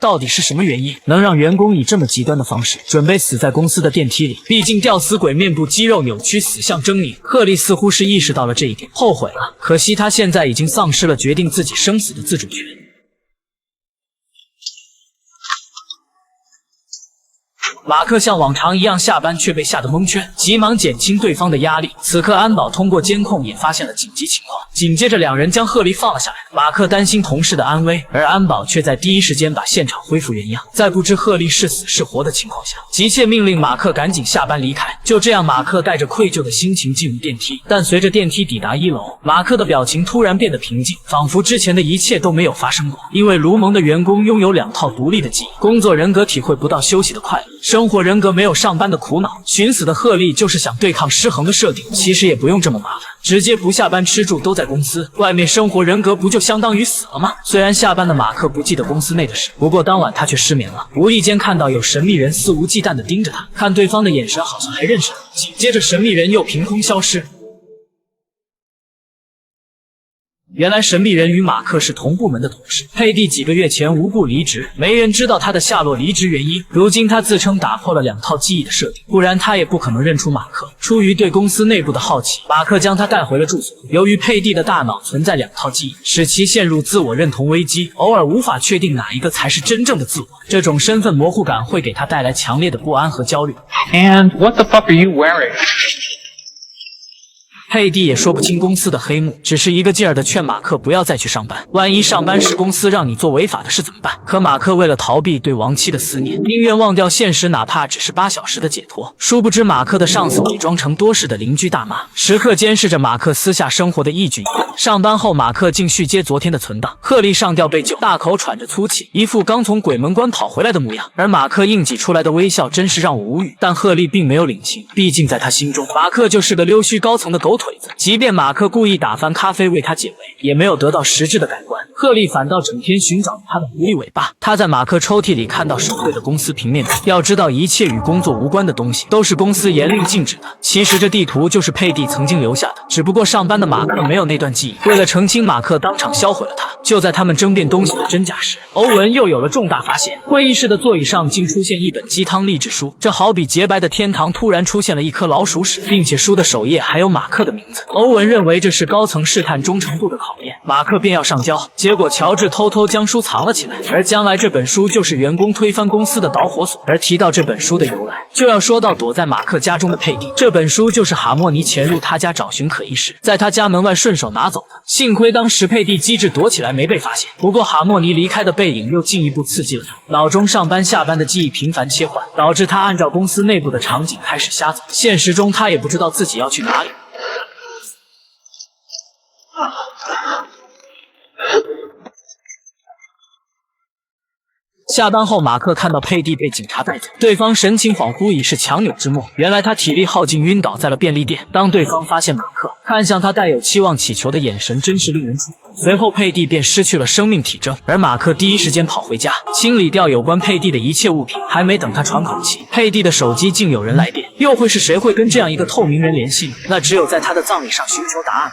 到底是什么原因能让员工以这么极端的方式准备死在公司的电梯里？毕竟吊死鬼面部肌肉扭曲，死相狰狞。赫利似乎是意识到了这一点，后悔了。可惜他现在已经丧失了决定自己生死的自主权。马克像往常一样下班，却被吓得蒙圈，急忙减轻对方的压力。此刻安保通过监控也发现了紧急情况，紧接着两人将赫利放了下来。马克担心同事的安危，而安保却在第一时间把现场恢复原样。在不知赫利是死是活的情况下，急切命令马克赶紧下班离开。就这样，马克带着愧疚的心情进入电梯，但随着电梯抵达1楼，马克的表情突然变得平静，仿佛之前的一切都没有发生过。因为卢蒙的员工拥有2套独立的记忆，工作人格体会不到休息的快乐，生活人格没有上班的苦恼。寻死的赫利就是想对抗失衡的设定，其实也不用这么麻烦，直接不下班吃住都在公司，外面生活人格不就相当于死了吗？虽然下班的马克不记得公司内的事，不过当晚他却失眠了，无意间看到有神秘人肆无忌惮地盯着他，看对方的眼神好像还认识他，紧接着神秘人又凭空消失。原来神秘人与马克是同部门的同事，佩蒂几个月前无故离职，没人知道他的下落、离职原因。如今他自称打破了2套记忆的设定，不然他也不可能认出马克。出于对公司内部的好奇，马克将他带回了住所。由于佩蒂的大脑存在2套记忆，使其陷入自我认同危机，偶尔无法确定哪一个才是真正的自我。这种身份模糊感会给他带来强烈的不安和焦虑。And what the fuck are you wearing?佩蒂也说不清公司的黑幕，只是一个劲儿的劝马克不要再去上班，万一上班时公司让你做违法的事怎么办？可马克为了逃避对亡妻的思念，宁愿忘掉现实，哪怕只是8小时的解脱。殊不知马克的上司伪装成多事的邻居大妈，时刻监视着马克私下生活的一举一动。上班后，马克竟续接昨天的存档，赫利上吊被救，大口喘着粗气，一副刚从鬼门关跑回来的模样。而马克硬挤出来的微笑真是让我无语。但赫利并没有领情，毕竟在他心中，马克就是个溜须高层的狗腿子。即便马克故意打翻咖啡为他解围，也没有得到实质的改观。赫利反倒整天寻找他的狐狸尾巴。他在马克抽屉里看到手绘的公司平面图，要知道一切与工作无关的东西都是公司严令禁止的。其实这地图就是佩蒂曾经留下的，只不过上班的马克没有那段记忆。为了澄清，马克当场销毁了它。就在他们争辩东西的真假时，欧文又有了重大发现。会议室的座椅上竟出现一本鸡汤励志书，这好比洁白的天堂突然出现了一颗老鼠屎，并且书的首页还有马克的名字。欧文认为这是高层试探忠诚度的考验，马克便要上交，结果乔治偷偷将书藏了起来，而将来这本书就是员工推翻公司的导火索。而提到这本书的由来，就要说到躲在马克家中的佩蒂。这本书就是哈莫尼潜入他家找寻可疑时，在他家门外顺手拿走的。幸亏当时佩蒂机智躲起来没被发现，不过哈莫尼离开的背影又进一步刺激了他，脑中上班下班的记忆频繁切换，导致他按照公司内部的场景开始瞎走。现实中他也不知道自己要去哪里。下班后，马克看到佩蒂被警察带走，对方神情恍惚，已是强弩之末。原来他体力耗尽，晕倒在了便利店。当对方发现马克，看向他带有期望祈求的眼神，真是令人触动。随后，佩蒂便失去了生命体征，而马克第一时间跑回家，清理掉有关佩蒂的一切物品。还没等他喘口气，佩蒂的手机竟有人来电。又会是谁会跟这样一个透明人联系呢？那只有在他的葬礼上寻求答案。